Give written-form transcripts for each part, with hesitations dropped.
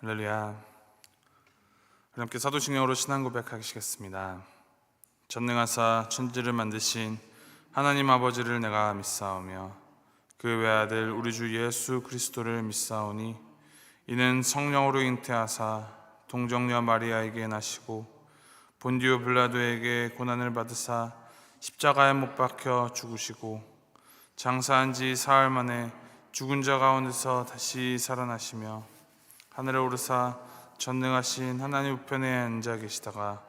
할렐루야. 우리 함께 사도신경으로 신앙 고백하시겠습니다. 전능하사 천지를 만드신 하나님 아버지를 내가 믿사오며 그 외아들 우리 주 예수 그리스도를 믿사오니 이는 성령으로 잉태하사 동정녀 마리아에게 나시고 본디오 빌라도에게 고난을 받으사 십자가에 못 박혀 죽으시고 장사한 지 사흘 만에 죽은 자 가운데서 다시 살아나시며 하늘에 오르사 전능하신 하나님 우편에 앉아 계시다가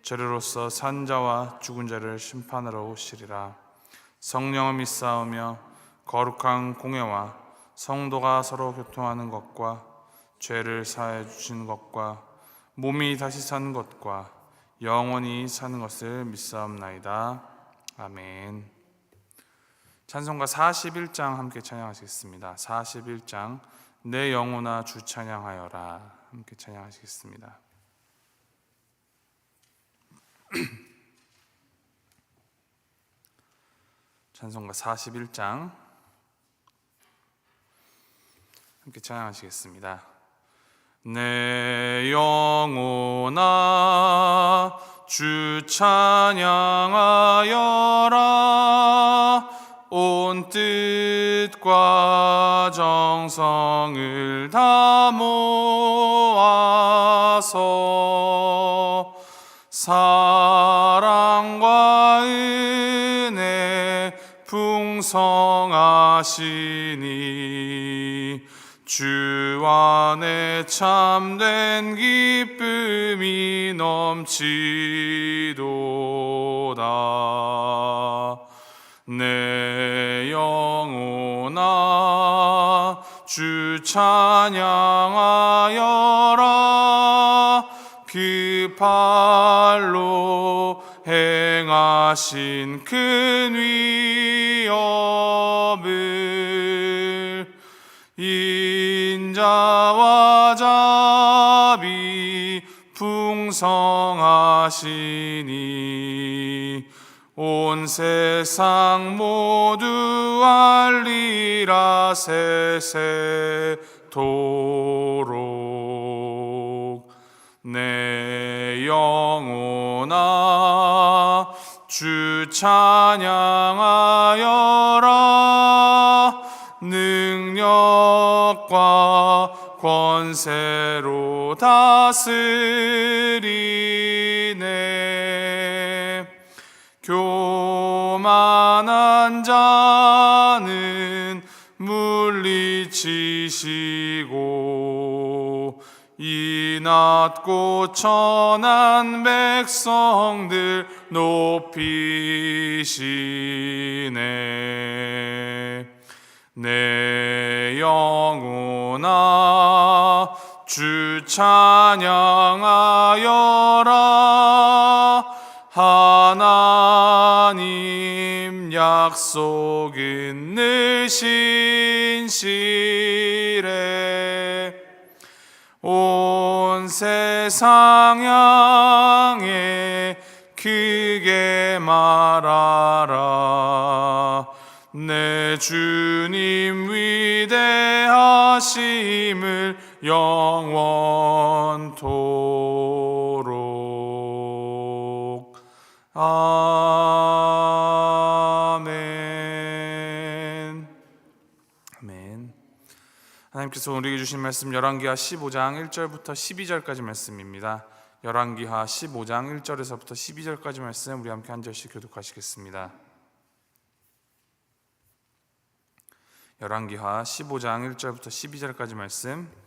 저리로서 산 자와 죽은 자를 심판하러 오시리라. 성령을 믿사오며 거룩한 공회와 성도가 서로 교통하는 것과 죄를 사해 주시는 것과 몸이 다시 사는 것과 영원히 사는 것을 믿사옵나이다. 아멘. 찬송가 41장 함께 찬양하시겠습니다. 41장 내 영혼아 주 찬양하여라 함께 찬양하시겠습니다. 찬송가 41장 함께 찬양하시겠습니다. 내 영혼아 주 찬양하여라 온 뜻과 정성을 다 모아서 사랑과 은혜 풍성하시니 주 안에 참된 기쁨이 넘치도다. 내 영혼아 주 찬양하여라 그 발로 행하신 큰 위엄을 인자와 자비 풍성하시니 온 세상 모두 알리라 세세토록. 내 영혼아 주 찬양하여라 능력과 권세로 다스리네. 교만한 자는 물리치시고 이 낮고 천한 백성들 높이시네. 내 영혼아 주 찬양하여라 하나님 약속 있는 신실해 온 세상 향해 크게 말하라. 내 주님 위대하심을 영원토록. 아멘. 아멘. 하나님께서 우리에게 주신 말씀 열왕기하 15장 1절부터 12절까지 말씀입니다. 열왕기하 15장 1절에서부터 12절까지 말씀 우리 함께 한 절씩 교독하시겠습니다. 열왕기하 15장 1절부터 12절까지 말씀.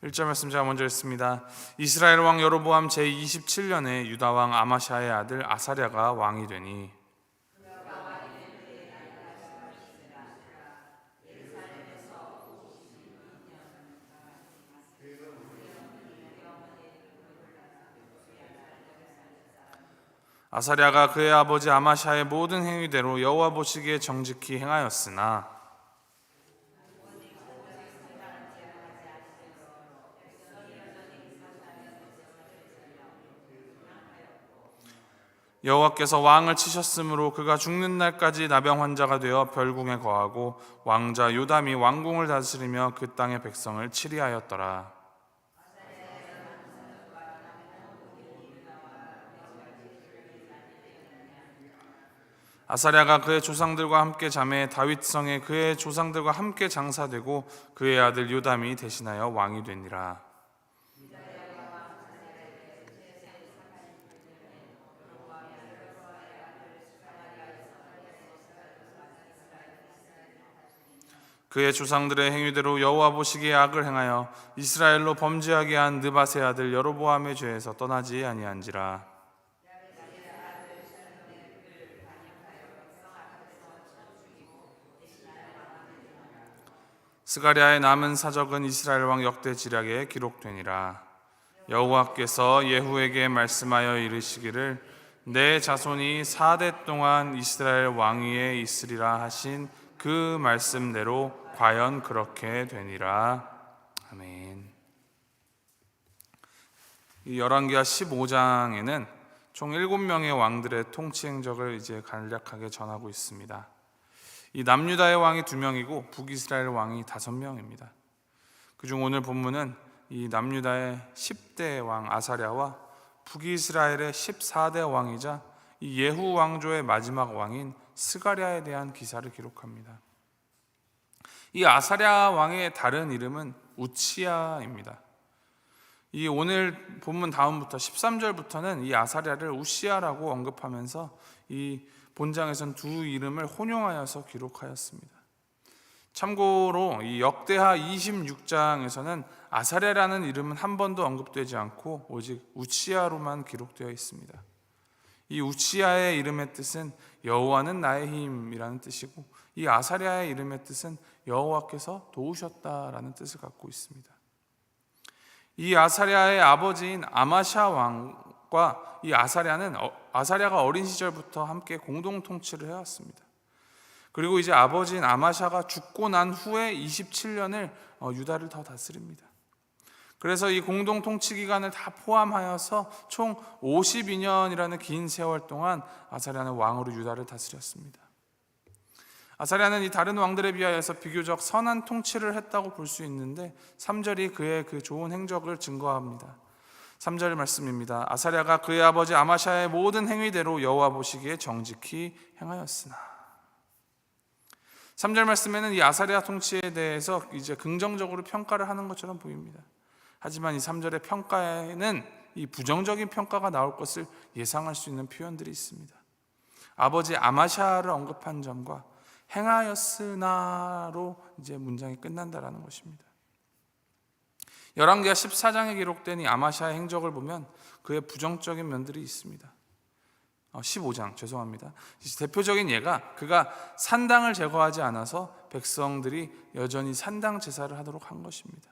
1절 말씀 제가 먼저 읽습니다. 이스라엘 왕 여로보암 제27년에 유다 왕 아마샤의 아들 아사랴가 왕이 되니 아사랴가 그의 아버지 아마샤의 모든 행위대로 여호와 보시기에 정직히 행하였으나 여호와께서 왕을 치셨으므로 그가 죽는 날까지 나병 환자가 되어 별궁에 거하고 왕자 요담이 왕궁을 다스리며 그 땅의 백성을 치리하였더라. 아사랴가 그의 조상들과 함께 잠에 다윗성에 그의 조상들과 함께 장사되고 그의 아들 요담이 대신하여 왕이 되니라. 그의 조상들의 행위대로 여호와 보시기에 악을 행하여 이스라엘로 범죄하게 한 느밧의 아들 여로보암의 죄에서 떠나지 아니한지라. 스가랴의 남은 사적은 이스라엘 왕 역대 지략에 기록되니라. 여호와께서 예후에게 말씀하여 이르시기를 내 자손이 4대 동안 이스라엘 왕위에 있으리라 하신 그 말씀대로 과연 그렇게 되니라. 아멘. 이 열왕기하 15장에는 총 7명의 왕들의 통치 행적을 이제 간략하게 전하고 있습니다. 이 남유다의 왕이 2명이고 북이스라엘 왕이 5명입니다. 그중 오늘 본문은 이 남유다의 10대 왕 아사랴와 북이스라엘의 14대 왕이자 이 예후 왕조의 마지막 왕인 스가랴에 대한 기사를 기록합니다. 이 아사랴 왕의 다른 이름은 우치야입니다. 이 오늘 본문 다음부터 13절부터는 이 아사랴를 우시야라고 언급하면서 이 본장에선 두 이름을 혼용하여서 기록하였습니다. 참고로 이 역대하 26장에서는 아사랴라는 이름은 한 번도 언급되지 않고 오직 우치야로만 기록되어 있습니다. 이 우치야의 이름의 뜻은 여호와는 나의 힘이라는 뜻이고 이 아사랴의 이름의 뜻은 여호와께서 도우셨다라는 뜻을 갖고 있습니다. 이 아사랴의 아버지인 아마샤 왕과 이 아사랴가 어린 시절부터 함께 공동 통치를 해왔습니다. 그리고 이제 아버지인 아마샤가 죽고 난 후에 27년을 유다를 더 다스립니다. 그래서 이 공동 통치 기간을 다 포함하여서 총 52년이라는 긴 세월 동안 아사랴는 왕으로 유다를 다스렸습니다. 아사랴는 이 다른 왕들에 비하여서 비교적 선한 통치를 했다고 볼 수 있는데 3절이 그의 그 좋은 행적을 증거합니다. 3절 말씀입니다. 아사랴가 그의 아버지 아마샤의 모든 행위대로 여호와 보시기에 정직히 행하였으나. 3절 말씀에는 이 아사랴 통치에 대해서 이제 긍정적으로 평가를 하는 것처럼 보입니다. 하지만 이 3절의 평가에는 이 부정적인 평가가 나올 것을 예상할 수 있는 표현들이 있습니다. 아버지 아마샤를 언급한 점과 행하였으나로 이제 문장이 끝난다라는 것입니다. 열왕기하 14장에 기록된 이 아마샤의 행적을 보면 그의 부정적인 면들이 있습니다. 15장 죄송합니다. 대표적인 예가 그가 산당을 제거하지 않아서 백성들이 여전히 산당 제사를 하도록 한 것입니다.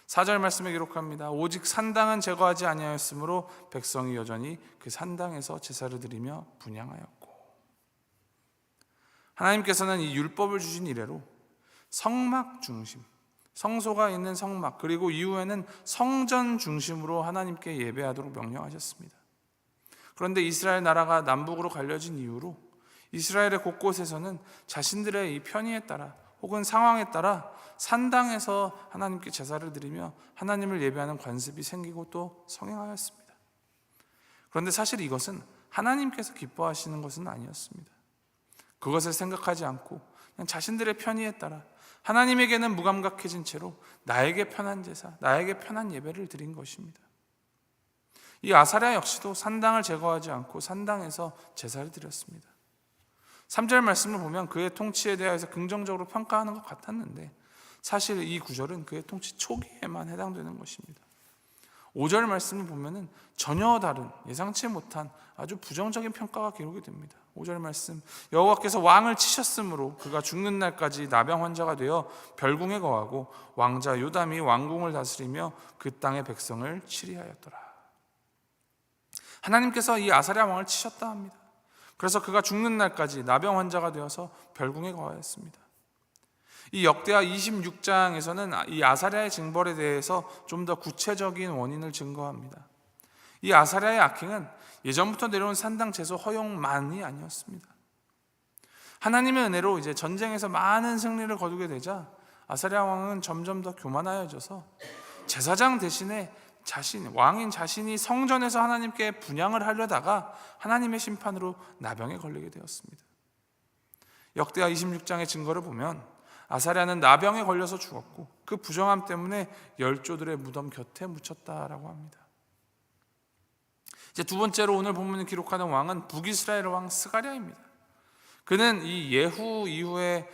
4절 말씀에 기록합니다. 오직 산당은 제거하지 아니하였으므로 백성이 여전히 그 산당에서 제사를 드리며 분향하였고. 하나님께서는 이 율법을 주신 이래로 성막 중심, 성소가 있는 성막, 그리고 이후에는 성전 중심으로 하나님께 예배하도록 명령하셨습니다. 그런데 이스라엘 나라가 남북으로 갈려진 이후로 이스라엘의 곳곳에서는 자신들의 이 편의에 따라 혹은 상황에 따라 산당에서 하나님께 제사를 드리며 하나님을 예배하는 관습이 생기고 또 성행하였습니다. 그런데 사실 이것은 하나님께서 기뻐하시는 것은 아니었습니다. 그것을 생각하지 않고 그냥 자신들의 편의에 따라 하나님에게는 무감각해진 채로 나에게 편한 제사, 나에게 편한 예배를 드린 것입니다. 이 아사랴 역시도 산당을 제거하지 않고 산당에서 제사를 드렸습니다. 3절 말씀을 보면 그의 통치에 대해서 긍정적으로 평가하는 것 같았는데 사실 이 구절은 그의 통치 초기에만 해당되는 것입니다. 5절 말씀을 보면 전혀 다른 예상치 못한 아주 부정적인 평가가 기록이 됩니다. 5절 말씀, 여호와께서 왕을 치셨으므로 그가 죽는 날까지 나병 환자가 되어 별궁에 거하고 왕자 요담이 왕궁을 다스리며 그 땅의 백성을 치리하였더라. 하나님께서 이 아사랴 왕을 치셨다 합니다. 그래서 그가 죽는 날까지 나병 환자가 되어서 별궁에 거하였습니다. 이 역대하 26장에서는 이 아사랴의 징벌에 대해서 좀 더 구체적인 원인을 증거합니다. 이 아사랴의 악행은 예전부터 내려온 산당 제소 허용만이 아니었습니다. 하나님의 은혜로 이제 전쟁에서 많은 승리를 거두게 되자 아사랴 왕은 점점 더 교만하여져서 제사장 대신에 왕인 자신이 성전에서 하나님께 분향을 하려다가 하나님의 심판으로 나병에 걸리게 되었습니다. 역대하 26장의 증거를 보면 아사랴는 나병에 걸려서 죽었고 그 부정함 때문에 열조들의 무덤 곁에 묻혔다라고 합니다. 이제 두 번째로 오늘 본문을 기록하는 왕은 북이스라엘 왕 스가랴입니다. 그는 이 예후 이후에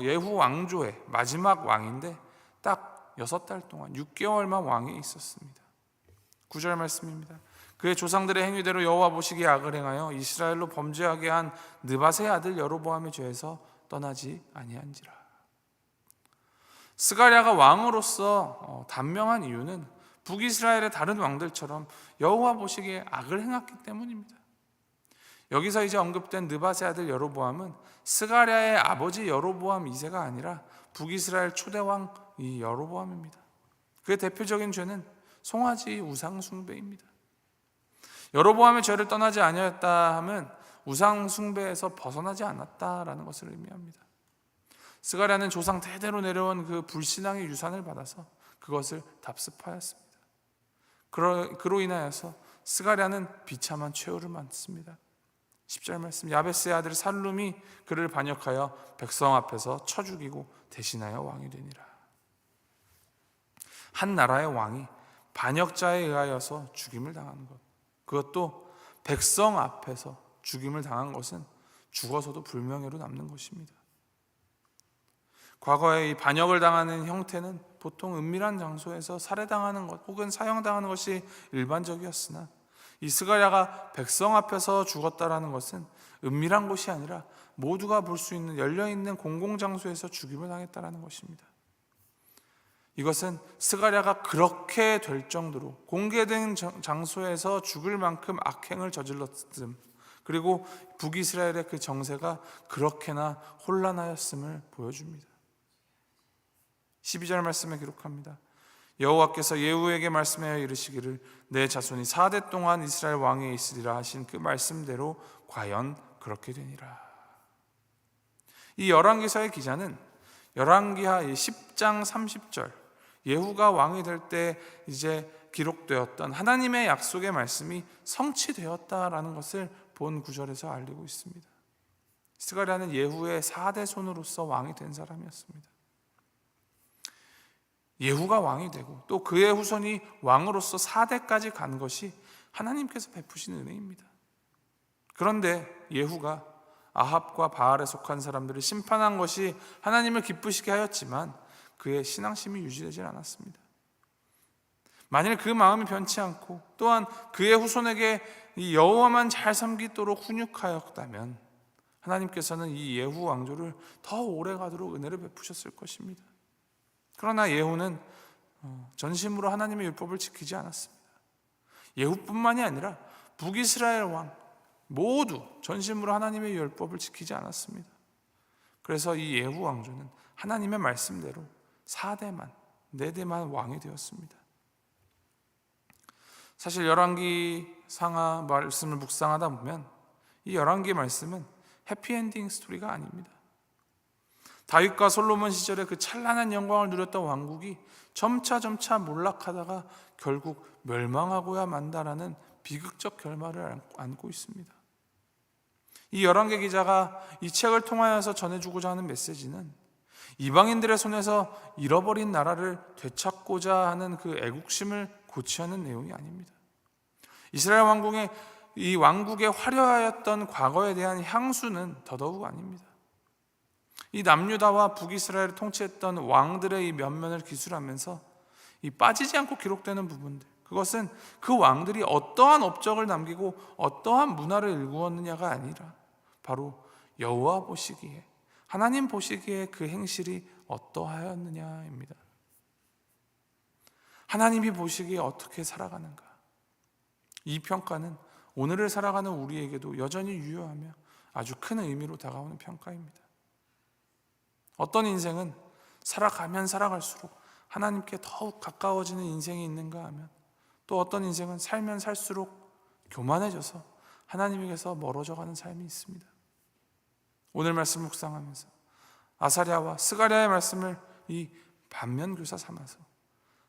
예후 왕조의 마지막 왕인데 딱 6달 동안 6개월만 왕에 있었습니다. 9절 말씀입니다. 그의 조상들의 행위대로 여호와 보시기에 악을 행하여 이스라엘로 범죄하게 한 느밧의 아들 여로보암의 죄에서 떠나지 아니한지라. 스가랴가 왕으로서 단명한 이유는 북이스라엘의 다른 왕들처럼 여호와 보시기에 악을 행했기 때문입니다. 여기서 이제 언급된 느밧의 아들 여로보암은 스가랴의 아버지 여로보암 2세가 아니라 북이스라엘 초대왕 이 여로보암입니다. 그의 대표적인 죄는 송아지 우상 숭배입니다. 여로보암의 죄를 떠나지 아니하였다 하면 우상 숭배에서 벗어나지 않았다라는 것을 의미합니다. 스가랴는 조상 대대로 내려온 그 불신앙의 유산을 받아서 그것을 답습하였습니다. 그로 인하여서 스가랴는 비참한 최후를 맞습니다. 10절 말씀, 야베스의 아들 살룸이 그를 반역하여 백성 앞에서 쳐 죽이고 대신하여 왕이 되니라. 한 나라의 왕이 반역자에 의하여서 죽임을 당하는 것, 그것도 백성 앞에서 죽임을 당한 것은 죽어서도 불명예로 남는 것입니다. 과거에 이 반역을 당하는 형태는 보통 은밀한 장소에서 살해당하는 것 혹은 사형당하는 것이 일반적이었으나 이 스가랴가 백성 앞에서 죽었다라는 것은 은밀한 곳이 아니라 모두가 볼 수 있는 열려있는 공공장소에서 죽임을 당했다라는 것입니다. 이것은 스가랴가 그렇게 될 정도로 공개된 장소에서 죽을 만큼 악행을 저질렀음, 그리고 북이스라엘의 그 정세가 그렇게나 혼란하였음을 보여줍니다. 12절 말씀에 기록합니다. 여호와께서 예후에게 말씀하여 이르시기를 내 자손이 4대 동안 이스라엘 왕에 있으리라 하신 그 말씀대로 과연 그렇게 되니라. 이 열왕기서의 기자는 열왕기하 10장 30절 예후가 왕이 될 때 이제 기록되었던 하나님의 약속의 말씀이 성취되었다라는 것을 본 구절에서 알리고 있습니다. 스가랴는 예후의 4대 손으로서 왕이 된 사람이었습니다. 예후가 왕이 되고 또 그의 후손이 왕으로서 4대까지 간 것이 하나님께서 베푸신 은혜입니다. 그런데 예후가 아합과 바알에 속한 사람들을 심판한 것이 하나님을 기쁘시게 하였지만 그의 신앙심이 유지되지 않았습니다. 만일 그 마음이 변치 않고 또한 그의 후손에게 이 여호와만 잘 섬기도록 훈육하였다면 하나님께서는 이 예후 왕조를 더 오래 가도록 은혜를 베푸셨을 것입니다. 그러나 예후는 전심으로 하나님의 율법을 지키지 않았습니다. 예후뿐만이 아니라 북이스라엘 왕 모두 전심으로 하나님의 율법을 지키지 않았습니다. 그래서 이 예후 왕조는 하나님의 말씀대로 4대만 4대만 왕이 되었습니다. 사실 열왕기 상하 말씀을 묵상하다 보면 이 열왕기 말씀은 해피엔딩 스토리가 아닙니다. 다윗과 솔로몬 시절에 그 찬란한 영광을 누렸던 왕국이 점차 몰락하다가 결국 멸망하고야 만다라는 비극적 결말을 안고 있습니다. 이 열왕기 기자가 이 책을 통하여서 전해주고자 하는 메시지는 이방인들의 손에서 잃어버린 나라를 되찾고자 하는 그 애국심을 고취하는 내용이 아닙니다. 이스라엘 왕국의 이 왕국의 화려하였던 과거에 대한 향수는 더더욱 아닙니다. 이 남유다와 북이스라엘을 통치했던 왕들의 이 면면을 기술하면서 이 빠지지 않고 기록되는 부분들, 그것은 그 왕들이 어떠한 업적을 남기고 어떠한 문화를 일구었느냐가 아니라 바로 여호와 보시기에, 하나님 보시기에 그 행실이 어떠하였느냐입니다. 하나님이 보시기에 어떻게 살아가는가, 이 평가는 오늘을 살아가는 우리에게도 여전히 유효하며 아주 큰 의미로 다가오는 평가입니다. 어떤 인생은 살아가면 살아갈수록 하나님께 더욱 가까워지는 인생이 있는가 하면, 또 어떤 인생은 살면 살수록 교만해져서 하나님에게서 멀어져가는 삶이 있습니다. 오늘 말씀 묵상하면서 아사랴와 스가랴의 말씀을 이 반면교사 삼아서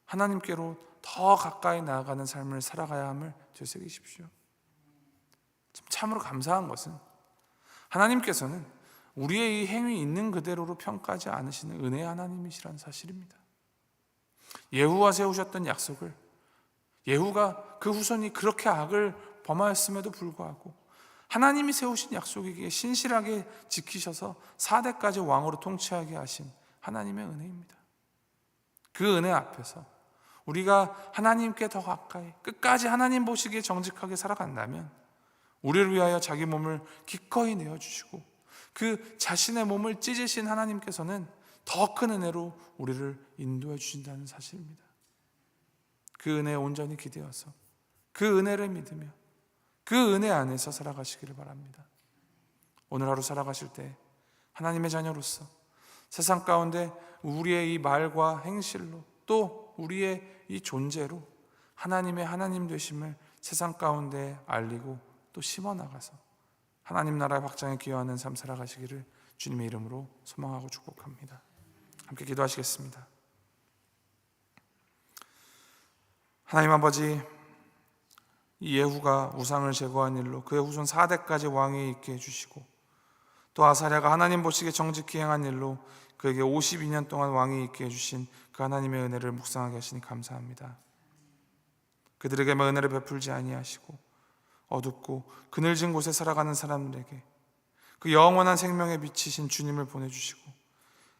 하나님께로 더 가까이 나아가는 삶을 살아가야 함을 되새기십시오. 참으로 감사한 것은 하나님께서는 우리의 이 행위 있는 그대로로 평가하지 않으시는 은혜의 하나님이시라는 사실입니다. 예후와 세우셨던 약속을, 예후가 그 후손이 그렇게 악을 범하였음에도 불구하고 하나님이 세우신 약속이기에 신실하게 지키셔서 4대까지 왕으로 통치하게 하신 하나님의 은혜입니다. 그 은혜 앞에서 우리가 하나님께 더 가까이 끝까지 하나님 보시기에 정직하게 살아간다면 우리를 위하여 자기 몸을 기꺼이 내어주시고 그 자신의 몸을 찢으신 하나님께서는 더 큰 은혜로 우리를 인도해 주신다는 사실입니다. 그 은혜에 온전히 기대어서 그 은혜를 믿으며 그 은혜 안에서 살아가시기를 바랍니다. 오늘 하루 살아가실 때 하나님의 자녀로서 세상 가운데 우리의 이 말과 행실로 또 우리의 이 존재로 하나님의 하나님 되심을 세상 가운데 알리고 또 심어나가서 하나님 나라의 확장에 기여하는 삶 살아가시기를 주님의 이름으로 소망하고 축복합니다. 함께 기도하시겠습니다. 하나님 아버지, 이 예후가 우상을 제거한 일로 그의 후손 4대까지 왕위에 있게 해주시고 또 아사랴가 하나님 보시기에 정직히 행한 일로 그에게 52년 동안 왕위에 있게 해주신 그 하나님의 은혜를 묵상하게 하시니 감사합니다. 그들에게만 은혜를 베풀지 아니하시고 어둡고 그늘진 곳에 살아가는 사람들에게 그 영원한 생명에 비치신 주님을 보내주시고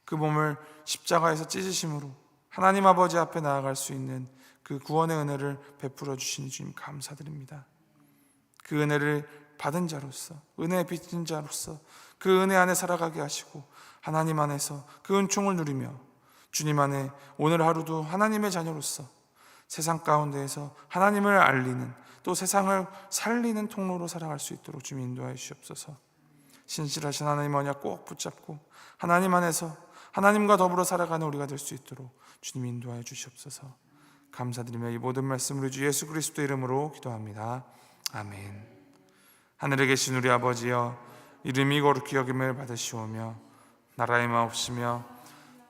그 몸을 십자가에서 찢으심으로 하나님 아버지 앞에 나아갈 수 있는 그 구원의 은혜를 베풀어 주시니 주님 감사드립니다. 그 은혜를 받은 자로서, 은혜에 빚진 자로서 그 은혜 안에 살아가게 하시고 하나님 안에서 그 은총을 누리며 주님 안에 오늘 하루도 하나님의 자녀로서 세상 가운데에서 하나님을 알리는 또 세상을 살리는 통로로 살아갈 수 있도록 주님 인도하여 주시옵소서. 신실하신 하나님 언약 꼭 붙잡고 하나님 안에서 하나님과 더불어 살아가는 우리가 될 수 있도록 주님 인도하여 주시옵소서. 감사드리며 이 모든 말씀 우리 주 예수 그리스도 이름으로 기도합니다. 아멘. 하늘에 계신 우리 아버지여, 이름이 거룩히 여김을 받으시오며 나라의 마옵시며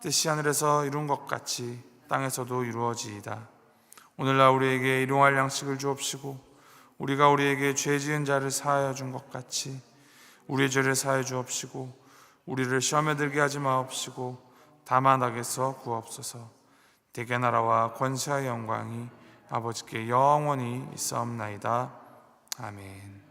뜻이 하늘에서 이룬 것 같이 땅에서도 이루어지이다. 오늘날 우리에게 일용할 양식을 주옵시고 우리가 우리에게 죄 지은 자를 사하여 준 것 같이 우리의 죄를 사하여 주옵시고 우리를 시험에 들게 하지 마옵시고 다만 악에서 구하옵소서. 대개 나라와 권세와 영광이 아버지께 영원히 있사옵나이다. 아멘.